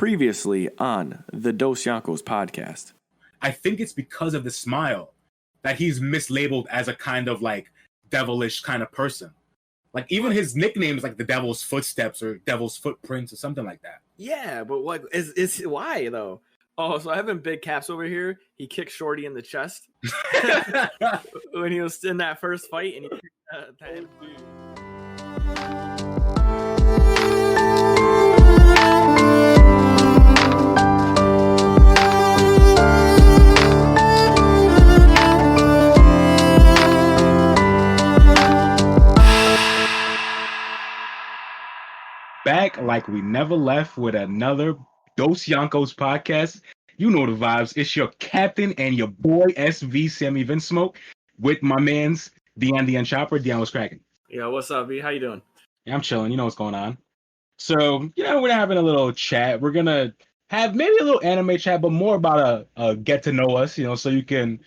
Previously on the Dosyonkos podcast. I think it's because of the smile that he's mislabeled as a kind of like devilish kind of person. Like even his nickname is like the Devil's Footsteps or Devil's Footprints or something like that. Yeah, but what is why though? Oh, so I have him big caps over here. He kicked Shorty in the chest when he was in that first fight, and he kicked that dude. Back like we never left with another Dosyonkos podcast. You know the vibes. It's your captain and your boy SV Sammy Smoke with my man's Deion Chopper. Deion, what's cracking? Yeah, what's up, V? How you doing? Yeah, I'm chilling. You know what's going on. So, we're having a little chat. We're gonna have maybe a little anime chat, but more about a get to know us, so you can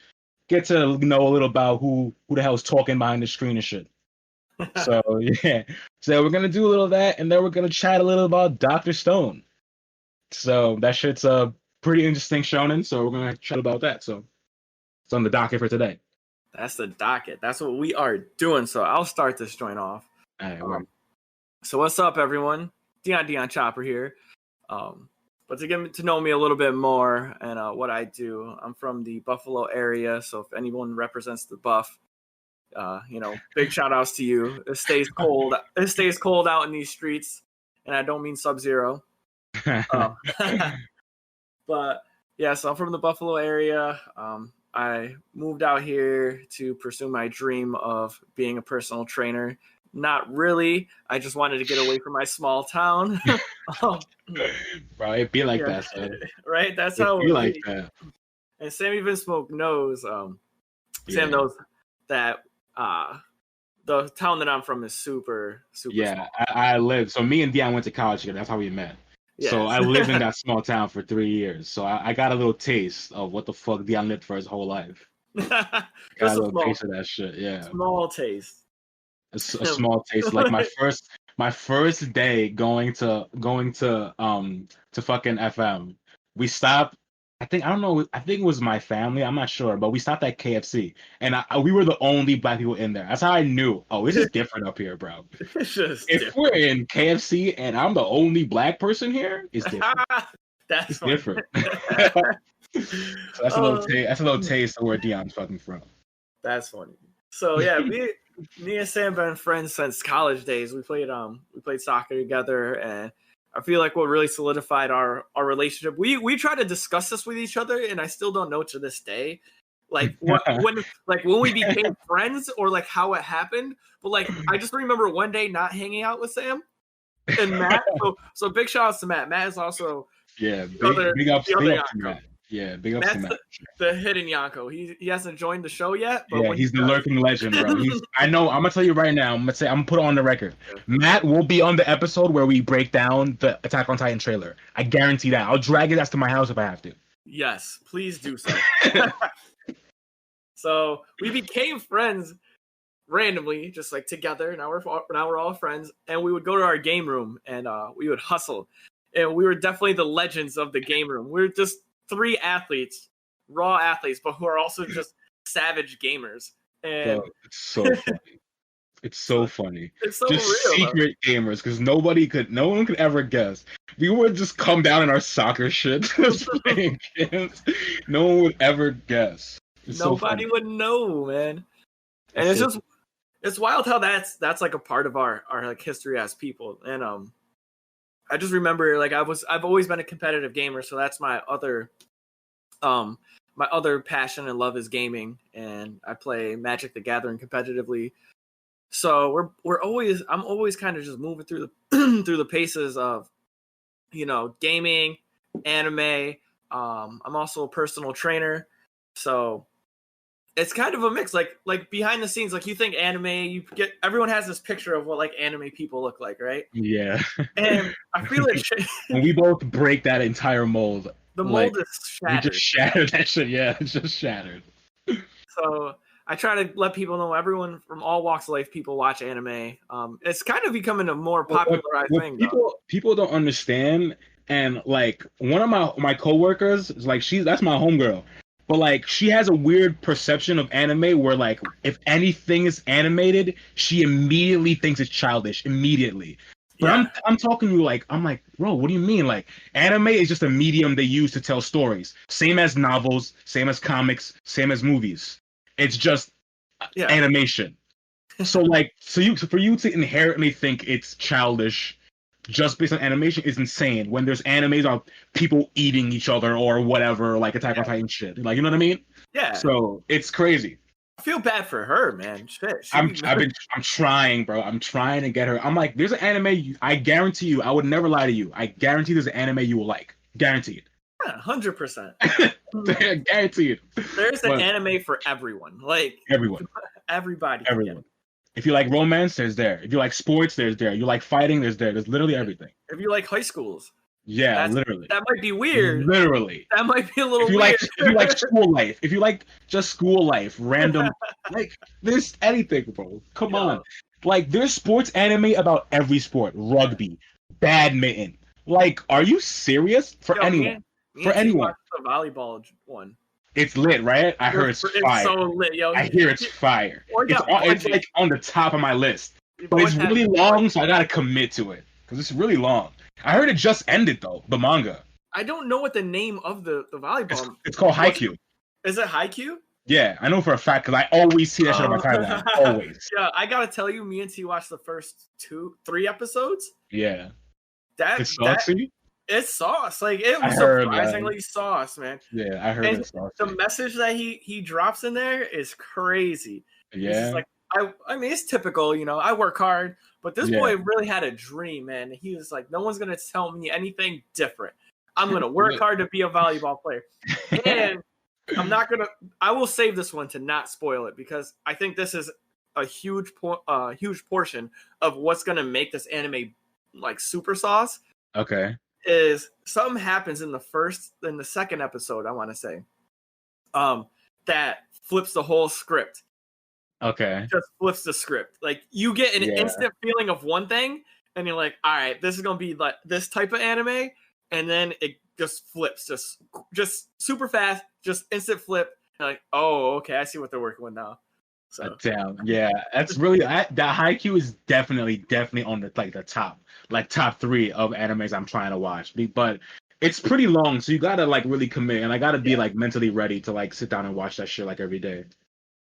get to know a little about who the hell's talking behind the screen and shit. So yeah, so we're gonna do a little of that, and then we're gonna chat a little about Dr. Stone. So that shit's a pretty interesting shonen. So we're gonna chat about that. So it's on the docket for today. That's the docket. That's what we are doing. So I'll start this joint off. All right, so what's up, everyone? Deion Chopper here. But to get to know me a little bit more and what I do, I'm from the Buffalo area. So if anyone represents the Buff, big shout outs to you. It stays cold. It stays cold out in these streets, and I don't mean Sub-Zero. But yeah, so I'm from the Buffalo area. I moved out here to pursue my dream of being a personal trainer. Not really. I just wanted to get away from my small town. Bro, it'd be like that, son. Right? That's how it be like that. And Sam Smoke knows. Sam knows that the town that I'm from is super small. I live. So me and Deion went to college together. That's how we met. Yes. So I lived in that small town for 3 years. So I got a little taste of what the fuck Deion lived for his whole life. Got a little taste of that shit. Yeah. Small taste. A small taste. Like my first day going to fucking FM. We stopped. I think it was my family. I'm not sure, but we stopped at KFC, and we were the only black people in there. That's how I knew. Oh, it's just different up here, bro. It's just if different. We're in KFC and I'm the only black person here, it's different. That's different. So that's a little taste of where Deion's fucking from. That's funny. So yeah, me and Sam been friends since college days. We played soccer together, and I feel like what really solidified our relationship. We try to discuss this with each other, and I still don't know to this day, like when we became friends or like how it happened. But like I just remember one day not hanging out with Sam and Matt. So big shout outs to Matt. Matt is also big ups to Matt. Yeah, big ups to Matt. The hidden Yonko. He hasn't joined the show yet. But he's the lurking legend, bro. I know. I'm gonna tell you right now. I'm gonna put it on the record. Matt will be on the episode where we break down the Attack on Titan trailer. I guarantee that. I'll drag his ass to my house if I have to. Yes, please do so. So we became friends randomly, just like together. Now we're all friends, and we would go to our game room and we would hustle, and we were definitely the legends of the game room. We were just 3 athletes, raw athletes, but who are also just savage gamers. And bro, it's so funny. It's so funny. It's so just real, secret gamers, because no one could ever guess. We would just come down in our soccer shit, just playing games. No one would ever guess. Nobody would know, man. And it's wild how that's like a part of our like history as people. And I just remember like I've always been a competitive gamer, so that's my other passion and love is gaming, and I play Magic the Gathering competitively. So I'm always kind of just moving through the through the paces of gaming, anime. I'm also a personal trainer, so it's kind of a mix. Like behind the scenes, like you think anime, everyone has this picture of what like anime people look like, right? Yeah. And I feel like when we both break that entire mold. The mold is shattered. We just shattered that shit. Yeah, it's just shattered. So I try to let people know, everyone from all walks of life, people watch anime. It's kind of becoming a more popularized thing. People don't understand and like one of my coworkers is like that's my homegirl, but like she has a weird perception of anime where like if anything is animated, she immediately thinks it's childish immediately. But Yeah. I'm talking to you like I'm like, bro, what do you mean? Like anime is just a medium they use to tell stories. Same as novels, same as comics, same as movies. It's just Yeah. animation. So like for you to inherently think it's childish just based on animation is insane when there's animes of people eating each other or whatever, like Attack on Titan shit. Like, you know what I mean? Yeah. So it's crazy. I feel bad for her, man. Shit. I'm trying, bro. I'm trying to get her. I'm like, there's an anime. I guarantee you. I would never lie to you. I guarantee there's an anime you will like. Guaranteed. 100%. Guaranteed. There's an anime for everyone. Like everyone. Everybody. Everyone. If you like romance, there's there. If you like sports, there's there. You like fighting, there's there. There's literally everything. If you like high schools. Yeah, literally. That might be weird. Literally. That might be a little weird. If you like school life, if you like just school life, random, like there's anything, bro. Come on. Like there's sports anime about every sport. Rugby, badminton. Like, are you serious? For anyone. For anyone. The volleyball one. It's lit, right? I heard it's fire. It's so lit, yo. I hear it's fire. It's like on the top of my list. But it's really long, so I gotta commit to it. Because it's really long. I heard it just ended though, the manga. I don't know what the name of the volleyball. It's called Haikyuu. Is it Haikyuu? Yeah, I know for a fact because I always see that shit on my timeline. Always. Yeah, I gotta tell you, me and T watched the first 3 episodes. Yeah. It's sauce. Like it was surprisingly sauce, man. Yeah, I heard it's sauce. The message that he drops in there is crazy. Yeah. Like I mean, it's typical, you know. I work hard, but this boy really had a dream, man. He was like, no one's gonna tell me anything different. I'm gonna work hard to be a volleyball player, and I will save this one to not spoil it because I think this is a huge portion of what's gonna make this anime like super sauce. Okay. Is something happens in the second episode, I want to say, that flips the whole script. Okay. Just flips the script. Like you get an instant feeling of one thing, and you're like, all right, this is gonna be like this type of anime, and then it just flips, just super fast, just instant flip. You're like, oh, okay, I see what they're working with now. So damn, yeah, that's really that Haikyuu is definitely on the top 3 of animes I'm trying to watch. But it's pretty long, so you gotta like really commit, and I gotta be like mentally ready to like sit down and watch that shit like every day.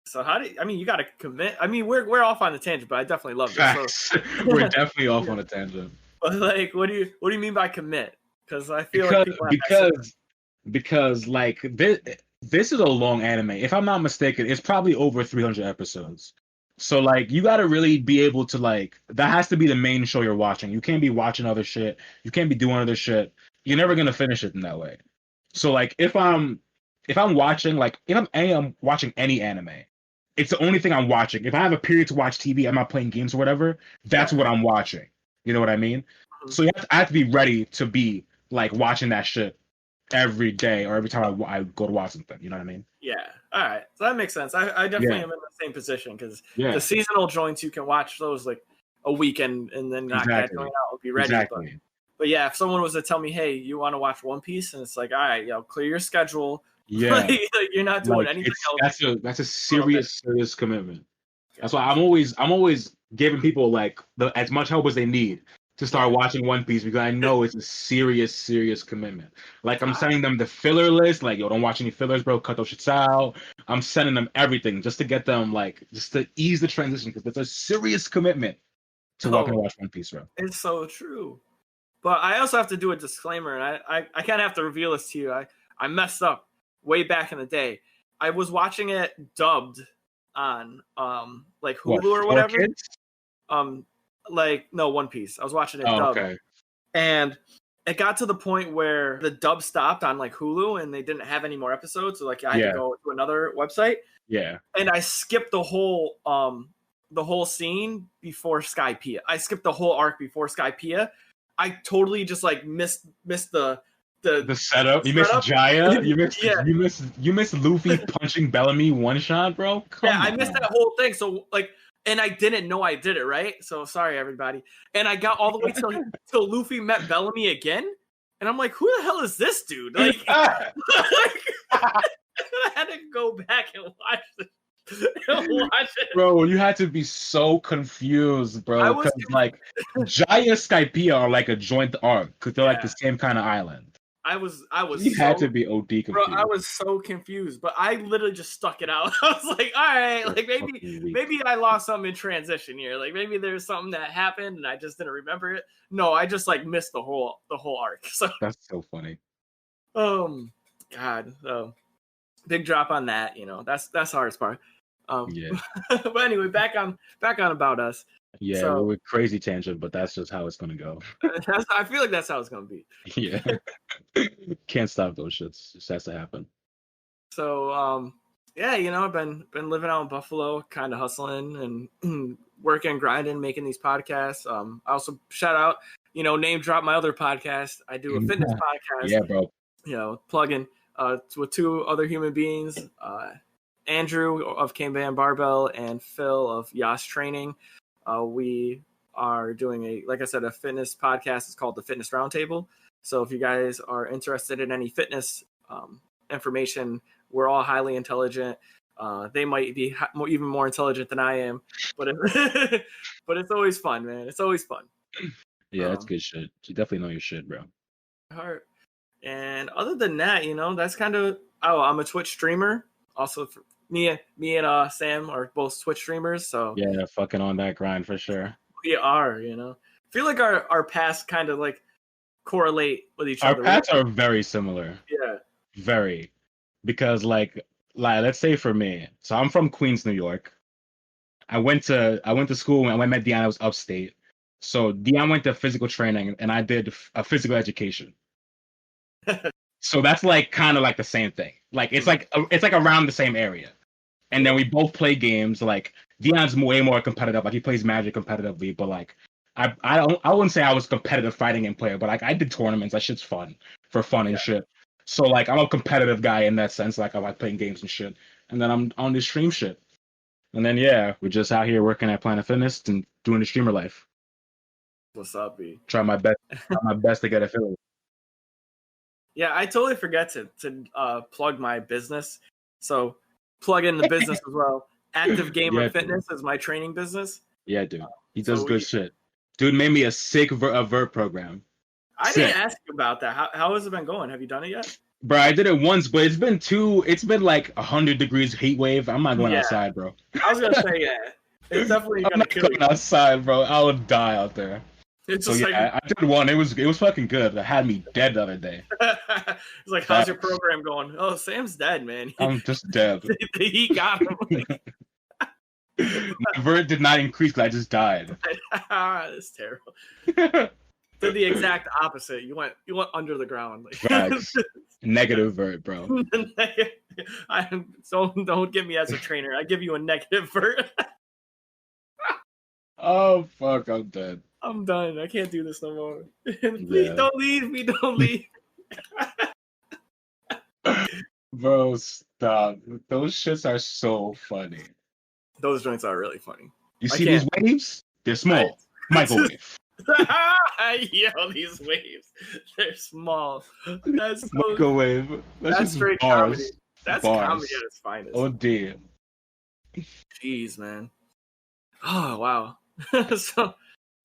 So you gotta commit. I mean, we're off on a tangent, but I definitely love this. So. We're definitely off on a tangent. But like, what do you mean by commit? Because I feel because like this is a long anime. If I'm not mistaken, it's probably over 300 episodes. So like you got to really be able to like that has to be the main show you're watching. You can't be watching other shit. You can't be doing other shit. You're never gonna finish it in that way. So like if I'm watching watching any anime, it's the only thing I'm watching. If I have a period to watch TV, I'm not playing games or whatever. That's what I'm watching. You know what I mean? Mm-hmm. So I have to be ready to be like watching that shit every day or every time I go to watch something. You know what I mean? Yeah. All right. So that makes sense. I definitely am in the same position because the seasonal joints, you can watch those like a weekend and then not get going out will be ready. Exactly. But yeah, if someone was to tell me, hey, you want to watch One Piece? And it's like, all right, clear your schedule. Yeah. like, you're not doing anything else. That's a serious commitment. That's why I'm always giving people like as much help as they need to start watching One Piece because I know it's a serious commitment. Like I'm sending them the filler list, like don't watch any fillers, bro. Cut those shits out. I'm sending them everything just to get them just to ease the transition because it's a serious commitment to watch One Piece, bro. It's so true. But I also have to do a disclaimer, and I kind of have to reveal this to you. I messed up way back in the day. I was watching it dubbed on like Hulu or whatever. One Piece. I was watching it dubbed. Okay. And it got to the point where the dub stopped on like Hulu and they didn't have any more episodes. So like I had to go to another website. Yeah. And I skipped the whole scene before Skypiea. I skipped the whole arc before Skypiea. I totally just like missed the setup. You missed Jaya. You missed Luffy punching Bellamy one shot, bro. I missed that whole thing. So like, and I didn't know I did it, right? So sorry everybody. And I got all the way till Luffy met Bellamy again, And I'm like, who the hell is this dude? Like, I had to go back and watch it. Bro, you had to be so confused, bro. was Because like Jaya and Skypea are like a joint arc because they're like the same kind of island. I was You had to be OD confused. Bro, I was so confused, but I literally just stuck it out. I was like, all right, like maybe I lost something in transition here. Like maybe there's something that happened and I just didn't remember it. No, I just like missed the whole arc. So that's so funny. God. So big drop on that, you know. That's the hardest part. Yeah. But anyway, back on About Us. Yeah, so, we're crazy tangent, but that's just how it's gonna go. I feel like that's how it's gonna be. Yeah. Can't stop those shits. It just has to happen. So yeah, you know, I've been living out in Buffalo, kind of hustling and working, grinding, making these podcasts. I also shout out, you know, name drop my other podcast. I do a fitness podcast. Yeah, bro. You know, plug-in with two other human beings, Andrew of Cane Band Barbell and Phil of Yas Training. We are doing like I said, a fitness podcast. It's called the Fitness Roundtable. So if you guys are interested in any fitness information, we're all highly intelligent. They might be even more intelligent than I am, but but it's always fun, man. It's always fun. Yeah, that's good shit. You definitely know your shit, bro. Heart. And other than that, you know, that's kind of. Oh, I'm a Twitch streamer. Also, me and Sam are both Twitch streamers. So yeah, fucking on that grind for sure. We are, you know. I feel like our paths kind of like correlate with each other. Our paths are very similar. Yeah. Very. Because like let's say for me, so I'm from Queens, New York. I went to school when I met Deion. I was upstate. So Deion went to physical training and I did a physical education. So that's like kind of like the same thing. Like it's like around the same area. And then we both play games. Like Deion's way more competitive. Like he plays Magic competitively, but like I wouldn't say I was a competitive fighting game player, but like I did tournaments. That shit's fun for fun and shit. So like I'm a competitive guy in that sense. Like I like playing games and shit. And then I'm on this stream shit. And then we're just out here working at Planet Fitness and doing the streamer life. What's up, B? Try my best to get affiliate. Yeah, I totally forget to plug my business. So plug in the business as well. Active Gamer Fitness is my training business. Yeah, dude. He does good shit. Dude made me a sick vert program. I didn't ask you about that. How has it been going? Have you done it yet? Bro, I did it once, but it's been like 100 degrees heat wave. I'm not going outside, bro. I was gonna say, it's definitely I'm not going outside, bro. I would die out there. It's I did one. It was fucking good. It had me dead the other day. It's like, how's your program going? Oh, Sam's dead, man. I'm just dead. The heat got him. My vert did not increase because I just died. That's terrible. Did the exact opposite. You went under the ground. Like. Facts. Negative vert, bro. Don't give me as a trainer. I give you a negative vert. Oh fuck! I'm dead. I'm done. I can't do this no more. Please don't leave me. Don't leave. Bro, stop. Those shits are so funny. Those joints are really funny. You see these waves? They're small. Microwave. Yo, these waves. They're small. That's so, microwave. That's straight bars. comedy. That's comedy at its finest. Oh dear. Jeez, man. Oh wow.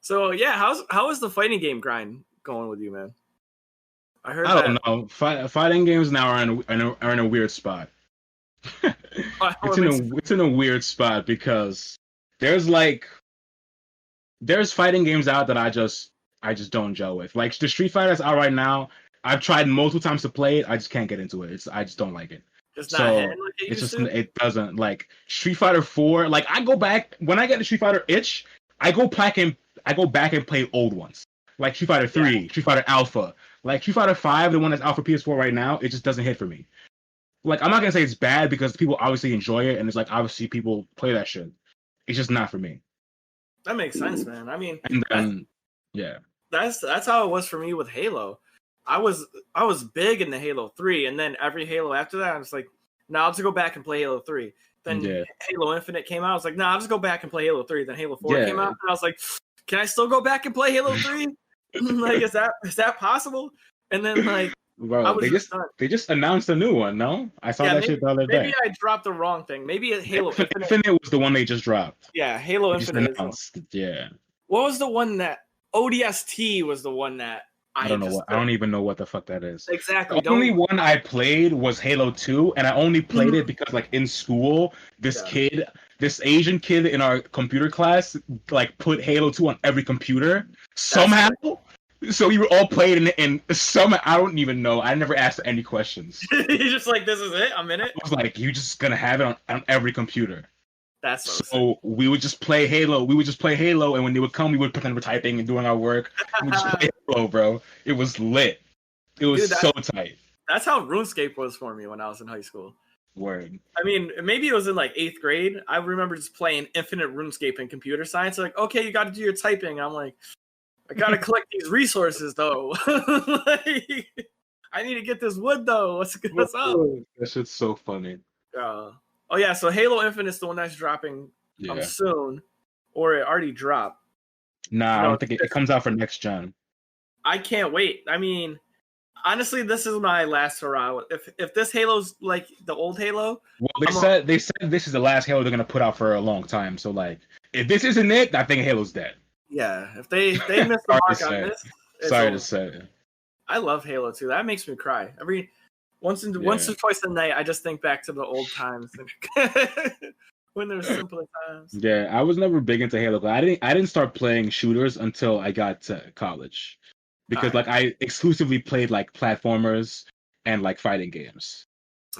So yeah, how is the fighting game grind going with you, man? I don't know. Fighting games now are in a weird spot. It's in a weird spot because there's fighting games out that I just don't gel with. Like the Street Fighter that's out right now, I've tried multiple times to play it. I just can't get into it. I just don't like it. It's not hitting like it used to? It doesn't. Like Street Fighter 4. Like I go back when I get the Street Fighter itch. I go back and play old ones, like Street Fighter 3, Street Fighter Alpha, like Street Fighter 5, the one that's out for PS4 right now. It just doesn't hit for me. Like I'm not gonna say it's bad because people obviously enjoy it, and it's like obviously people play that shit. It's just not for me. That makes sense, man. I mean, and then, that's how it was for me with Halo. I was big into Halo 3, and then every Halo after that, I was like, now I'll just go back and play Halo 3. Then Halo Infinite came out. I was like, I'll just go back and play Halo 3. Then Halo 4 came out, and I was like, can I still go back and play Halo 3? Like, is that possible? And then like I Bro, was just done. they just announced a new one. No, I saw Yeah, that shit the other maybe day. I dropped the wrong thing. Maybe Halo Infinite. Infinite was the one they just dropped. Yeah, Halo They just Infinite is the one. announced. Yeah. What was the one that ODST was the one that I I don't know just what. I don't even know what the fuck that is. exactly The only don't. one I played was Halo 2, and I only played it Mhm. because, like, in school, Yeah. this Asian kid in our computer class, like, put Halo 2 on every computer That's somehow. great. So we were all playing it, and somehow I don't even know. I never asked any questions. You're just like, this is it. I'm in I it. was like, you just gonna have it on every computer. That's so sick. So we would just play Halo. We would just play Halo, and when they would come, we would pretend we're typing and doing our work. We would just play Halo, bro. It was lit. It was Dude, so tight. that's how RuneScape was for me when I was in high school. Word. I mean, maybe it was in like 8th grade. I remember just playing Infinite RuneScape in computer science. Like, okay, you got to do your typing. I'm like, I got to collect these resources though. Like, I need to get this wood though. What's up? That shit's so funny. Oh yeah, so Halo Infinite's the one that's dropping Yeah. soon, or it already dropped. Nah, I don't think it comes out for next gen. I can't wait. I mean, honestly, this is my last hurrah. If this Halo's like the old Halo, Well, they said this is the last Halo they're gonna put out for a long time. So like, if this isn't it, I think Halo's dead. yeah, if they miss the mark on this, sorry to say. I love Halo 2. That makes me cry. Once or twice a night, I just think back to the old times when there were simpler times. Yeah, I was never big into Halo. I didn't start playing shooters until I got to college, because like I exclusively played like platformers and like fighting games.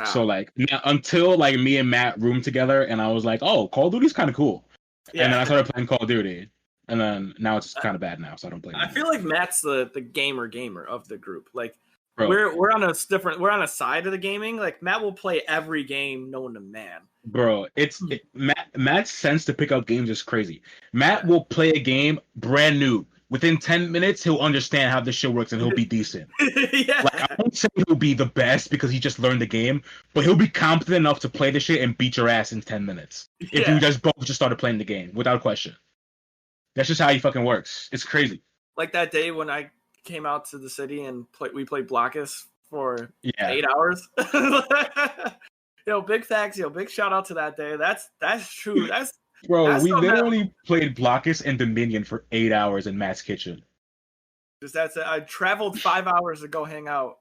So like until like me and Matt roomed together, and I was like, oh, Call of Duty's kind of cool. Yeah. And then I started playing Call of Duty, and then now it's kind of bad now, so I don't play. I feel like Matt's the gamer of the group. Like, bro, we're on a side of the gaming. Like, Matt will play every game known to man. Bro, Matt's sense to pick up games is crazy. Matt will play a game brand new. Within 10 minutes, he'll understand how this shit works and he'll be decent. Yeah. Like, I won't say he'll be the best because he just learned the game, but he'll be competent enough to play the shit and beat your ass in 10 minutes. If you guys both just started playing the game, without question. That's just how he fucking works. It's crazy. Like that day when I came out to the city and we played Blockus for 8 hours. Yo, big facts. Yo, big shout out to that day. That's true. Bro, we literally played Blockus and Dominion for 8 hours in Matt's kitchen. Just that's it. I traveled 5 hours to go hang out,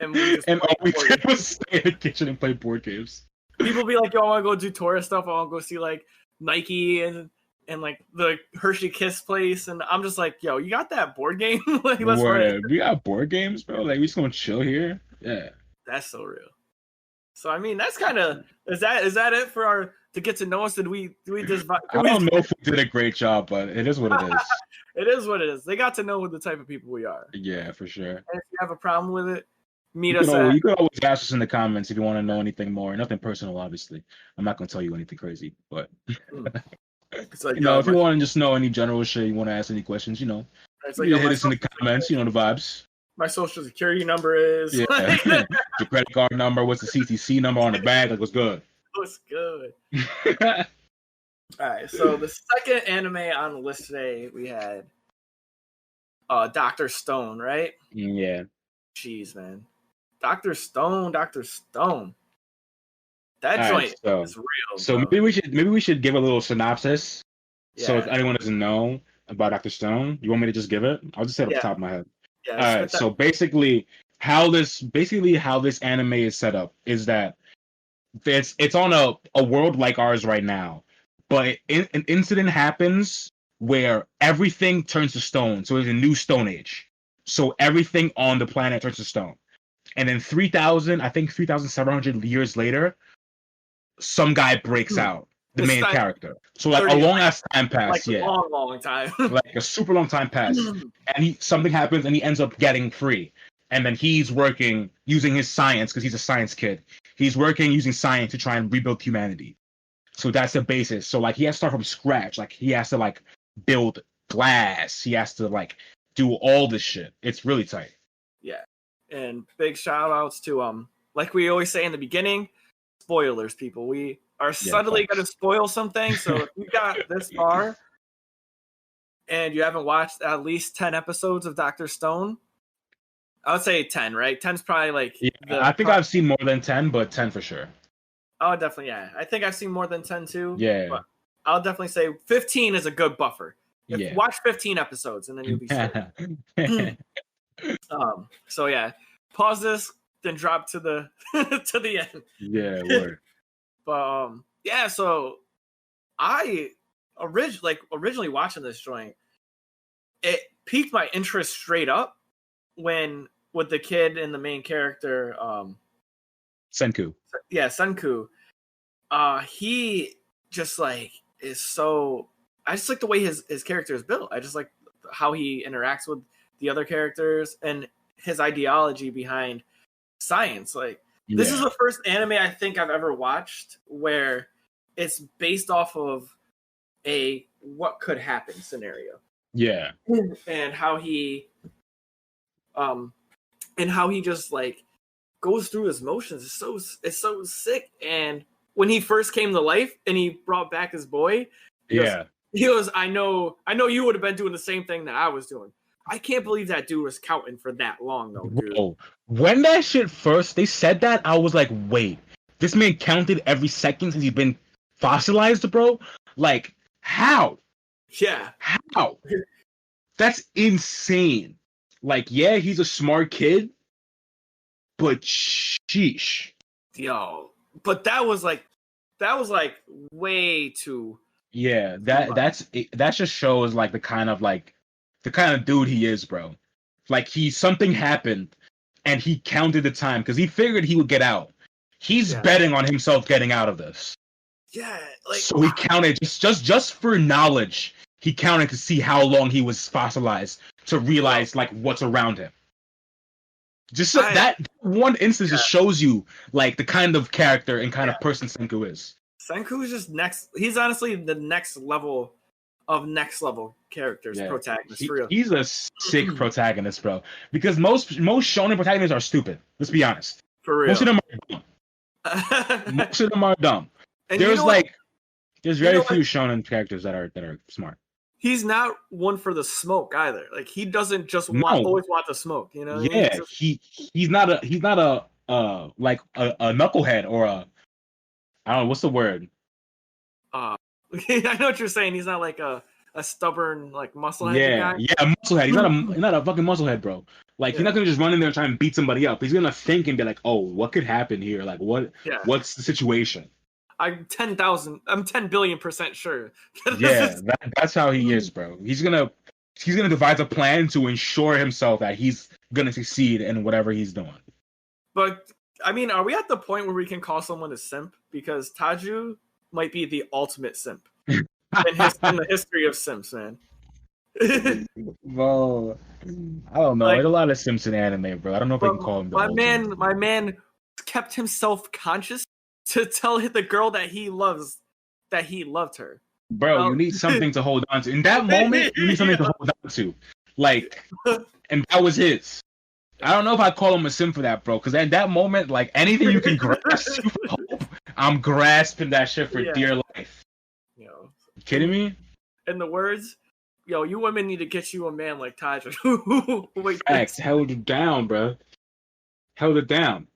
and all we did was stay in the kitchen and play board games. People be like, "Yo, I want to go do tourist stuff. I want to go see like Nike and like the Hershey Kiss place." And I'm just like, "Yo, you got that board game? Like, let's run it." We got board games, bro. Like, we just gonna chill here. Yeah, that's so real. So I mean, that's kind of is that it for our to get to know us? Did we just? I don't know if we did a great job, but it is what it is. It is what it is. They got to know the type of people we are. Yeah, for sure. And if you have a problem with it, you can always ask us in the comments if you want to know anything more. Nothing personal, obviously. I'm not gonna tell you anything crazy, but it's like, if you want to just know any general shit, you want to ask any questions, it's like, hit us in the comments. The vibes. My social security number is. Yeah. Your credit card number. What's the CTC number on the bag? Like, what's good? What's good? All right, so the second anime on the list today we had Dr. Stone, right? Yeah. Jeez, man. Dr. Stone. That joint is real. So maybe we should give a little synopsis. Yeah. So if anyone doesn't know about Dr. Stone, you want me to just give it? I'll just say it off the top of my head. Yeah, all right. So basically how this anime is set up is that it's on a world like ours right now, but an incident happens where everything turns to stone. So it's a new Stone Age. So everything on the planet turns to stone. And then 3,700 years later, some guy breaks out, the main character. So like a long ass time passed. Like a long time. Like a super long time passed. And something happens and he ends up getting free. And then he's working using his science, because he's a science kid. He's working using science to try and rebuild humanity. So that's the basis. So like he has to start from scratch. Like he has to like build glass. He has to like do all this shit. It's really tight. Yeah. And big shout outs to like we always say in the beginning, spoilers, people. We are suddenly going to spoil something. So if you got this far and you haven't watched at least 10 episodes of Dr. Stone, I would say 10, right? 10's probably like Yeah, I think I've seen more than 10, but 10 for sure. Oh, definitely, yeah. I think I've seen more than 10 too. Yeah. But I'll definitely say 15 is a good buffer. Watch 15 episodes and then you'll be straight. So yeah, pause this, then drop to the to the end. Yeah, word. But yeah, so I originally watching this joint, it piqued my interest straight up when with the kid and the main character, Senku. Yeah, Senku. He just like is so. I just like the way his character is built. I just like how he interacts with the other characters and his ideology behind science. Like this is the first anime I think I've ever watched where it's based off of a what could happen scenario. Yeah. And how he just like goes through his motions. It's so sick. And when he first came to life and he brought back his boy, he goes, I know you would have been doing the same thing that I was doing. I can't believe that dude was counting for that long though, dude. Whoa. When that shit first they said that, I was like, wait, this man counted every second since he's been fossilized, bro? Like, how? Yeah. How? That's insane. Like, yeah, he's a smart kid, but sheesh. Yo. But that was like way too. Yeah, that just shows like the kind of dude he is, bro. Like something happened and he counted the time because he figured he would get out. He's betting on himself getting out of this. Yeah, like so he counted just for knowledge. He counted to see how long he was fossilized to realize like what's around him. Just that one instance just shows you like the kind of character and kind of person Senku is. Senku is just next. He's honestly the next level of next level characters, protagonists. For real. He's a sick protagonist, bro. Because most shonen protagonists are stupid. Let's be honest. For real. Most of them are dumb. Most of them are dumb. And there's very few shonen characters that are smart. He's not one for the smoke either. Like he doesn't just always want the smoke, you know? Yeah, he's not a knucklehead or a I don't know what's the word. I know what you're saying. He's not like a stubborn like musclehead guy. Yeah, musclehead. He's not a fucking musclehead, bro. Like he's not gonna just run in there and try and beat somebody up. He's gonna think and be like, oh, what could happen here? Like what's the situation? I'm 10 billion% sure. That's how he is, bro. He's gonna devise a plan to ensure himself that he's gonna succeed in whatever he's doing. But I mean, are we at the point where we can call someone a simp? Because Taju might be the ultimate simp in the history of simps, man. Well, I don't know. There's a lot of simps in anime, bro. I don't know if I can call him. My man kept himself conscious to tell the girl that he loves that he loved her. Bro, you need something to hold on to. In that moment, you need something to hold on to. Like, and that was his. I don't know if I'd call him a simp for that, bro. Because at that moment, like anything you can grasp, I'm grasping that shit for dear life. You kidding me? In the words, you women need to get you a man like Taju. Facts, held it down, bro. Held it down.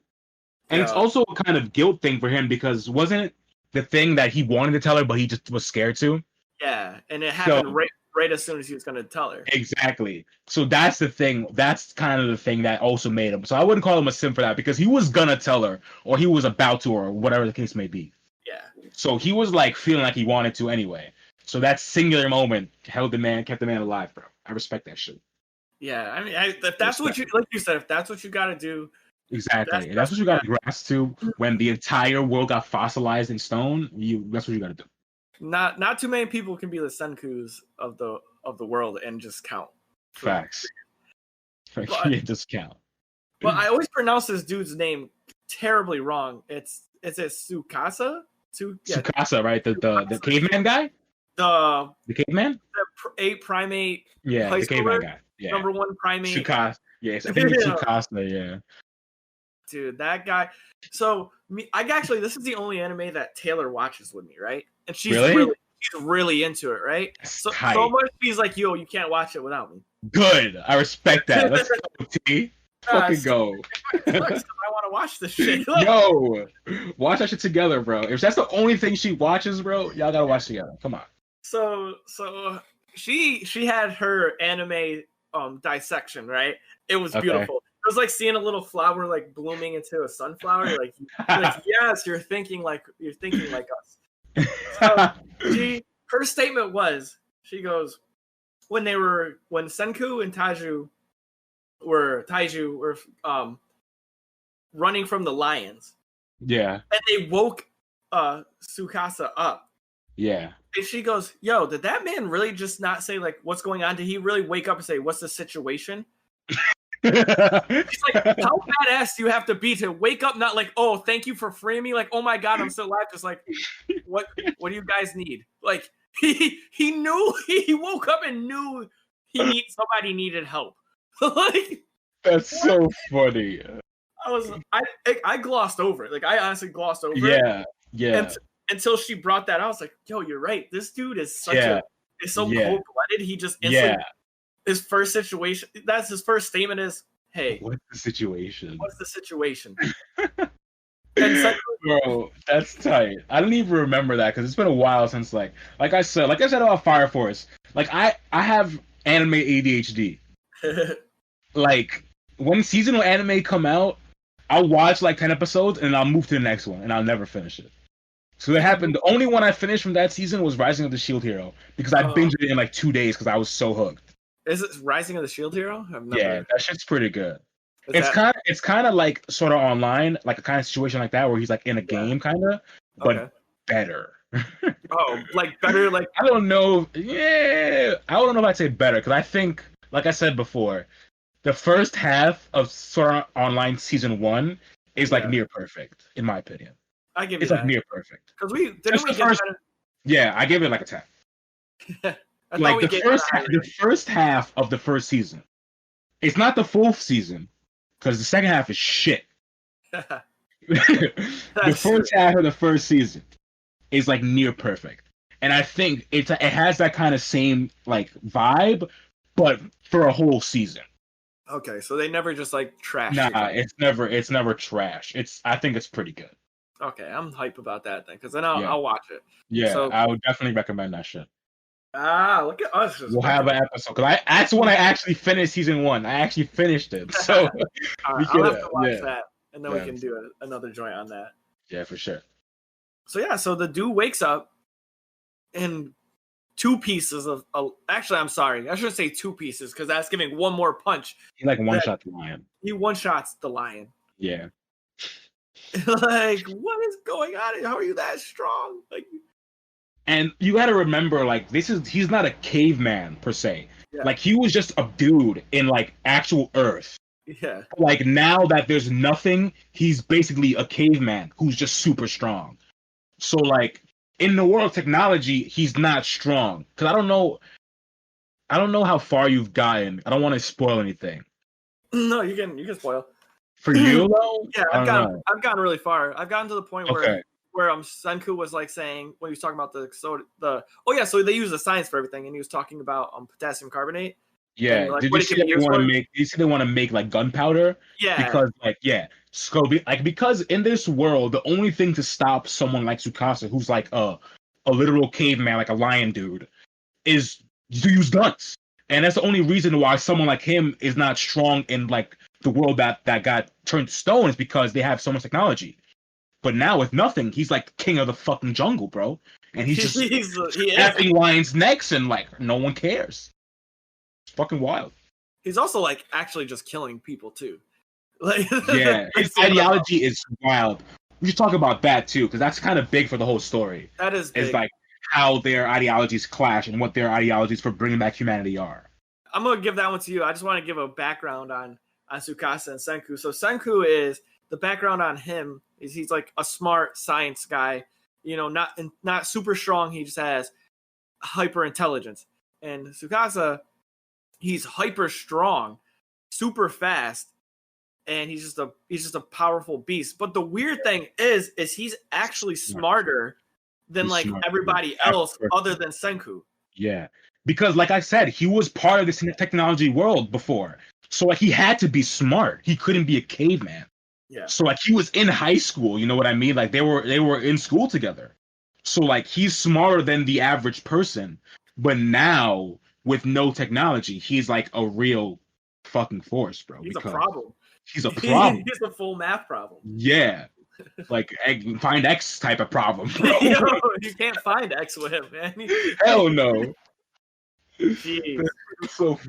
And it's also a kind of guilt thing for him because wasn't it the thing that he wanted to tell her, but he just was scared to? Yeah, and it happened right as soon as he was going to tell her. Exactly. So that's the thing. That's kind of the thing that also made him. So I wouldn't call him a simp for that because he was going to tell her or he was about to or whatever the case may be. Yeah. So he was like feeling like he wanted to anyway. So that singular moment kept the man alive, bro. I respect that shit. Yeah, I mean, if that's what you, like you said, if that's what you got to do. Exactly. That's what you got to grasp to when the entire world got fossilized in stone. That's what you got to do. Not too many people can be the Senkus of the world and just count. Facts. Just count. But I always pronounce this dude's name terribly wrong. Is it Tsukasa? Tsukasa, right? The caveman guy? The caveman? The ape primate. Yeah, the caveman guy. Yeah. Number one primate. Tsukasa. Yes, I think it's Tsukasa, yeah. Dude, that guy. So this is the only anime that Taylor watches with me, right? And she's really into it, right? So much she's like, yo, you can't watch it without me. Good. I respect that. Let's go, T. Fucking go. It sucks 'cause I want to watch this shit. Yo, watch that shit together, bro. If that's the only thing she watches, bro, y'all gotta watch together. Come on. So she had her anime dissection, right? It was beautiful. It was like seeing a little flower like blooming into a sunflower. Like yes, you're thinking like us. So her statement was, she goes, when Senku and Taiju were running from the lions. Yeah. And they woke Tsukasa up. Yeah. And she goes, yo, did that man really just not say like what's going on? Did he really wake up and say, what's the situation? She's like, how badass do you have to be to wake up not like, oh, thank you for freeing me? Like, oh my god, I'm still alive. Just like, what do you guys need? Like he knew, he woke up and knew somebody needed help. Like, that's so funny. I glossed over it. Like I honestly glossed over it. Yeah. Until she brought that out, I was like, yo, you're right. This dude is so cold-blooded. He just instantly his first situation, that's his first statement is, hey, what's the situation? And bro, that's tight. I don't even remember that because it's been a while since like I said about Fire Force. Like I have anime ADHD. Like when seasonal anime come out, I'll watch like 10 episodes and I'll move to the next one and I'll never finish it. So that happened. The only one I finished from that season was Rising of the Shield Hero because I binged it in like 2 days because I was so hooked. Is it Rising of the Shield Hero? Yeah, that shit's pretty good. It's kind of like sort of online, like a kind of situation like that where he's like in a game, kind of, but better. Like better, like I don't know. Yeah, I don't know if I'd say better because I think, like I said before, the first half of Sword Art Online season 1 is like near perfect in my opinion. I give you it's that. Like near perfect because we get Yeah, I give it like a 10. Like the first half of the first season. It's not the full season because the second half is shit. The first half of the first season is like near perfect, and I think it has that kind of same like vibe, but for a whole season. Okay, so they never just like trash. Nah, it's never trash. I think it's pretty good. Okay, I'm hype about that then, because then I'll watch it. Yeah, so, I would definitely recommend that shit. Look at us. We'll have an episode because that's when I actually finished season 1. I actually finished it, so I'll have to watch that, and then we can do another joint on that. Yeah, for sure. So the dude wakes up in 2 pieces of. Actually, I'm sorry, I shouldn't say 2 pieces because that's giving one more punch. He like one shot the lion. He one shots the lion. Yeah. Like, what is going on? How are you that strong? Like. And you got to remember, like, he's not a caveman per se. Yeah. Like, he was just a dude in like actual Earth. Yeah. Like now that there's nothing, he's basically a caveman who's just super strong. So like in the world of technology, he's not strong. Cause I don't know how far you've gotten. I don't want to spoil anything. No, you can spoil. For you though? Yeah, I've gotten really far. I've gotten to the point where Senku was like saying when he was talking about so they use the science for everything, and he was talking about potassium carbonate. Yeah, and, like, did you see they want to make like gunpowder? Yeah, because because in this world, the only thing to stop someone like Tsukasa, who's like a literal caveman, like a lion dude, is to use guns, and that's the only reason why someone like him is not strong in like the world that got turned to stone is because they have so much technology. But now with nothing, he's like king of the fucking jungle, bro. And he's just snapping lions' necks and like no one cares. It's fucking wild. He's also like actually just killing people too. Like yeah, his ideology is wild. We should talk about that too, because that's kind of big for the whole story. That is big. It's like how their ideologies clash and what their ideologies for bringing back humanity are. I'm gonna give that one to you. I just want to give a background on Tsukasa and Senku. So Senku is the background on him is he's like a smart science guy, not super strong. He just has hyper intelligence. And Tsukasa, he's hyper strong, super fast, and he's just a powerful beast. But the weird thing is he's actually smarter than everybody else other than Senku. Yeah. Because like I said, he was part of this technology world before. So like he had to be smart. He couldn't be a caveman. Yeah. So like he was in high school, you know what I mean? Like they were in school together. So like he's smarter than the average person. But now with no technology, he's like a real fucking force, bro. He's a problem. He's a problem. He's a full math problem. Yeah. Like find X type of problem, bro. You can't find X with him, man. Hell no. Jeez.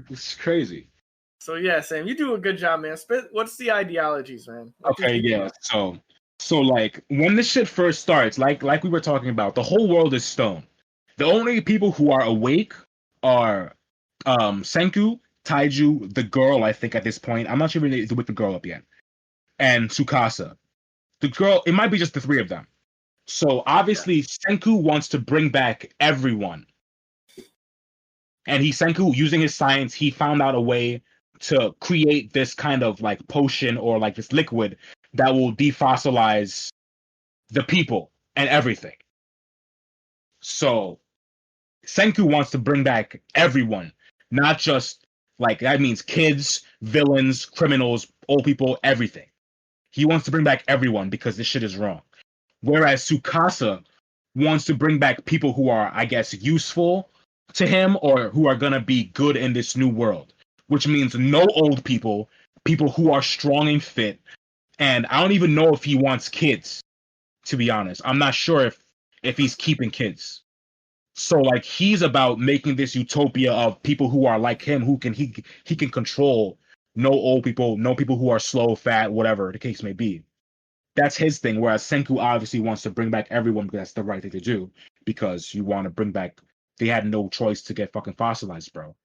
It's crazy. So yeah, Sam, you do a good job, man. What's the ideologies, man? Okay, yeah. So like when this shit first starts, like we were talking about, the whole world is stone. The only people who are awake are Senku, Taiju, the girl, I think at this point. I'm not sure if they're with the girl up yet. And Tsukasa. The girl, it might be just the three of them. So obviously Senku wants to bring back everyone. And Senku, using his science, he found out a way to create this kind of like potion or like this liquid that will defossilize the people and everything. So Senku wants to bring back everyone, not just like that means kids, villains, criminals, old people, everything. He wants to bring back everyone because this shit is wrong. Whereas Tsukasa wants to bring back people who are, I guess, useful to him or who are gonna be good in this new world. Which means no old people, people who are strong and fit. And I don't even know if he wants kids, to be honest. I'm not sure if he's keeping kids. So like he's about making this utopia of people who are like him, who he can control. No old people, no people who are slow, fat, whatever the case may be. That's his thing. Whereas Senku obviously wants to bring back everyone because that's the right thing to do. Because you want to bring back, they had no choice to get fucking fossilized, bro.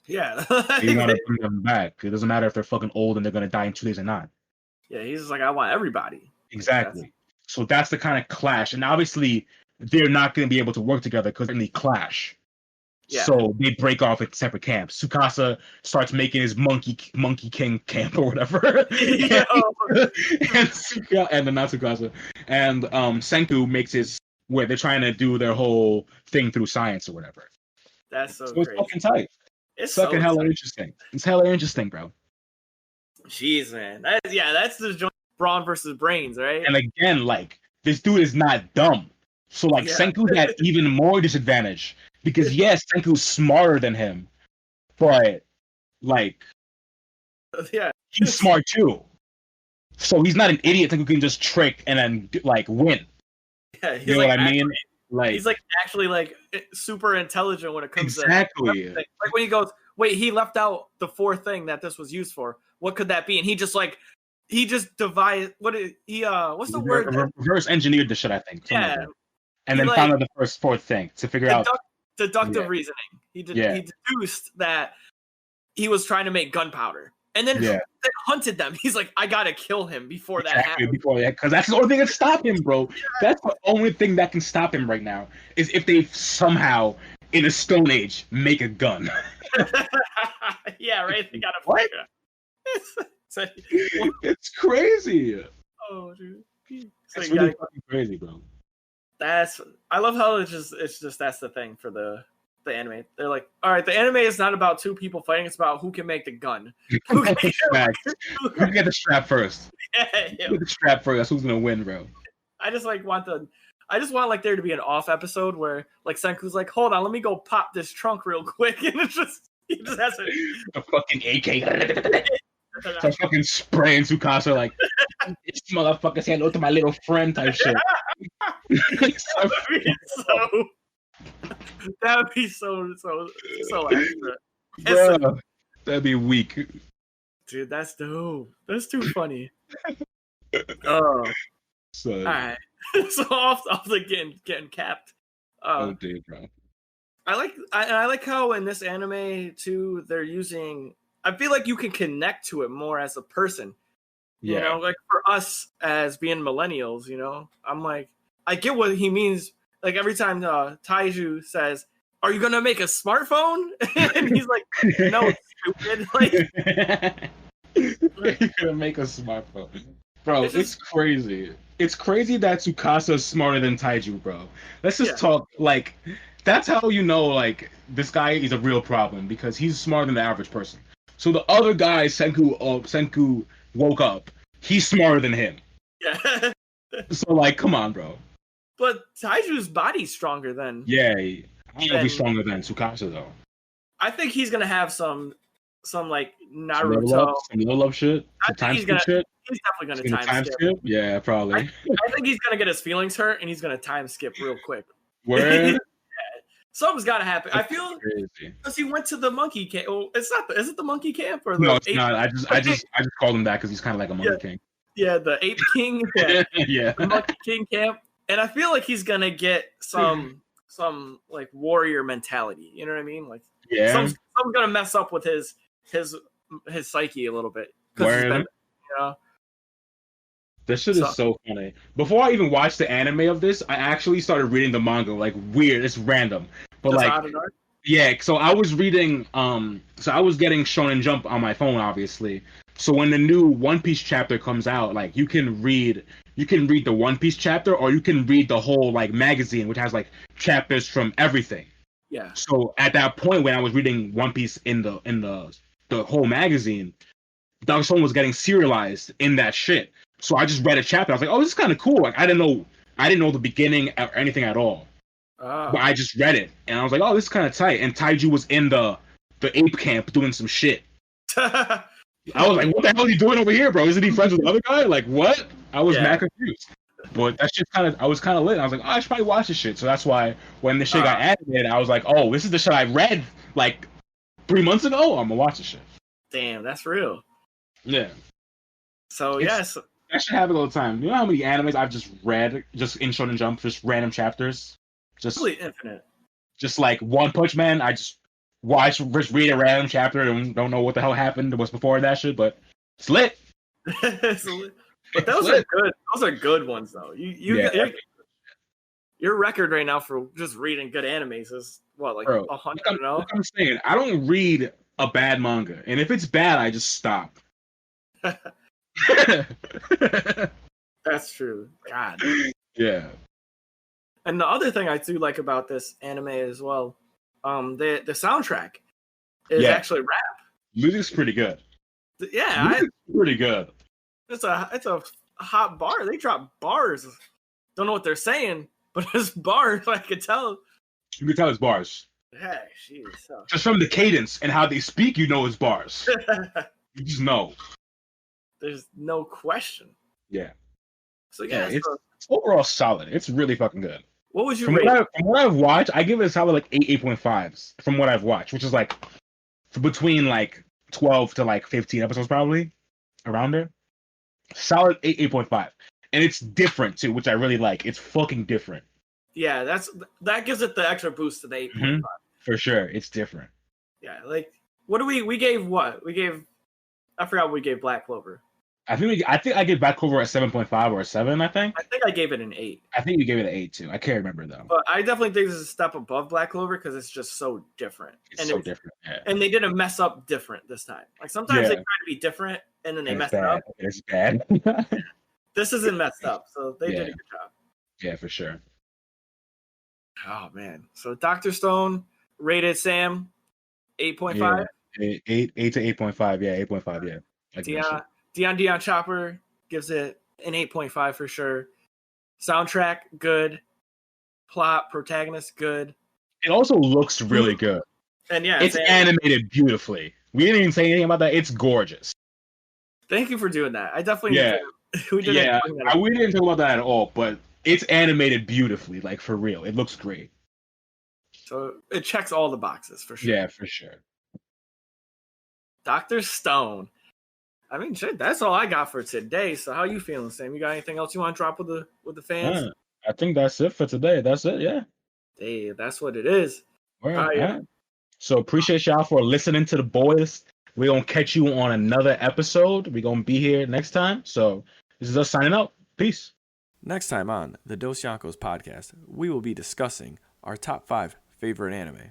Yeah. You want to bring them back. It doesn't matter if they're fucking old and they're going to die in 2 days or not. Yeah, he's just like, I want everybody. Exactly. So that's the kind of clash. And obviously, they're not going to be able to work together because they clash. Yeah. So they break off at separate camps. Tsukasa starts making his monkey king camp or whatever. and then not Tsukasa. And Senku makes his where they're trying to do their whole thing through science or whatever. That's so it's fucking tight. It's fucking hella interesting. It's hella interesting, bro. Jeez, man. That's the joint brawn versus brains, right? And again, like this dude is not dumb. So like Senku's at even more disadvantage. Because yes, Senku's smarter than him, but like, he's smart too. So he's not an idiot who can just trick and then like win. Yeah, he's you know what I mean? Like he's like actually like super intelligent when it comes to like when he goes, wait, he left out the fourth thing that this was used for. What could that be? And he just devised what's the word? Reverse engineered the shit, I think. Yeah. And then found out the fourth thing to figure out. Deductive reasoning. He deduced that he was trying to make gunpowder, and then hunted them. He's like, I gotta kill him before that happens. Because that's the only thing that can stop him, bro. That's the only thing that can stop him right now is if they somehow in a Stone Age make a gun. Yeah, right. They gotta what? It's crazy. Oh, dude, it's really fucking crazy, bro. I love how it's just that's the thing for the anime. They're like, all right, the anime is not about two people fighting; it's about who can make the gun. Who can get the strap first? Get the strap first. That's who's gonna win, bro. I just want like there to be an off episode where like Senku's like, hold on, let me go pop this trunk real quick, and he just has a fucking AK. So fucking spraying Tsukasa like this motherfucker saying hello to my little friend type shit. That would be so extra. Bro, that'd be weak. Dude, that's dope. That's too funny. Oh. So, all right. So off the getting capped. Oh, dude, bro. I like how in this anime too they're using. I feel like you can connect to it more as a person. You know, like for us as being millennials, you know, I'm like, I get what he means. Like every time Taiju says, "Are you gonna make a smartphone?" and he's like, "No, stupid." Like, you're gonna make a smartphone, bro. It's crazy. It's crazy that Tsukasa is smarter than Taiju, bro. Let's just talk. Like, that's how you know, like, this guy is a real problem because he's smarter than the average person. So the other guy, Senku woke up. He's smarter than him. Yeah. So like, come on, bro. But Taiju's body's stronger than. Yeah, I don't know if he's stronger than Tsukasa though. I think he's gonna have some like Naruto, some level up shit, some time he's skip shit. He's definitely gonna time skip. Yeah, probably. I think he's gonna get his feelings hurt and he's gonna time skip real quick. Where? Something's gotta happen. I feel because he went to the monkey camp. Well, it's not. Is it the monkey camp or the no? It's not. I just called him that because he's kind of like a monkey king. Yeah, the ape king. Yeah, the monkey king camp. And I feel like he's gonna get some like warrior mentality. You know what I mean? Like something's gonna mess up with his psyche a little bit. Where? This shit is so funny. Before I even watched the anime of this, I actually started reading the manga. Like weird, it's random, but like yeah. So I was reading. So I was getting Shonen Jump on my phone, obviously. So when the new One Piece chapter comes out, like you can read the One Piece chapter, or you can read the whole like magazine, which has like chapters from everything. Yeah. So at that point, when I was reading One Piece in the whole magazine, Dr. Stone was getting serialized in that shit. So I just read a chapter. I was like, oh, this is kind of cool. Like I didn't know the beginning or anything at all. But I just read it, and I was like, oh, this is kind of tight. And Taiju was in the ape camp doing some shit. I was like, what the hell is he doing over here, bro? Isn't he friends with the other guy? Like, what? I was mad confused. But that shit I was kind of lit. I was like, oh, I should probably watch this shit. So that's why when the shit got animated, I was like, oh, this is the shit I read like 3 months ago. I'm gonna watch this shit. Damn, that's real. Yeah. So yes. That should happen all the time. You know how many animes I've just read, just in Shonen Jump, just random chapters, just really infinite. Just like One Punch Man, I just read a random chapter and don't know what the hell happened. What's before that shit, but it's lit. But those are good. Those are good ones, though. Your record right now for just reading good animes is what, like 100? Like I'm saying, I don't read a bad manga, and if it's bad, I just stop. That's true. God. Yeah. And the other thing I do like about this anime as well, the soundtrack is actually rap. Music's pretty good. Yeah, pretty good. It's a hot bar. They drop bars. Don't know what they're saying, but it's bars. I could tell. You can tell it's bars. Hey, jeez. So. Just from the cadence and how they speak, you know it's bars. You just know. There's no question. Yeah. So yeah, it's overall solid. It's really fucking good. What was your from what I've watched? I give it a solid like 8.5s from what I've watched, which is like between like 12 to like 15 episodes probably around there. Solid 8.5, and it's different too, which I really like. It's fucking different. Yeah, that gives it the extra boost to the 8.5. For sure, it's different. Yeah, like what do we gave? What we gave? I forgot what we gave Black Clover. I think I gave Black Clover a 7.5 or a 7. I think I gave it an 8. I think you gave it an 8 too. I can't remember though. But I definitely think this is a step above Black Clover because it's just so different. It's so different. Yeah. And they didn't mess up different this time. Like sometimes they try to be different and then they mess it up. It's bad. This isn't messed up, so they did a good job. Yeah, for sure. Oh man! So Dr. Stone rated Sam 8.5. 8 to 8.5. Yeah, 8.5. Yeah. Deion Chopper gives it an 8.5 for sure. Soundtrack good. Plot, protagonist good. It also looks really good. And yeah, it's animated beautifully. We didn't even say anything about that. It's gorgeous. Thank you for doing that. I definitely we didn't talk about that at all, but it's animated beautifully, like for real. It looks great. So it checks all the boxes for sure. Yeah, for sure. Dr. Stone. I mean, shit, that's all I got for today. So how you feeling, Sam? You got anything else you want to drop with the fans? I think that's it for today. That's it, yeah. Hey, that's what it is. All right. So appreciate y'all for listening to the boys. We're going to catch you on another episode. We're going to be here next time. So this is us signing out. Peace. Next time on the Dosyonkos podcast, we will be discussing our top 5 favorite anime.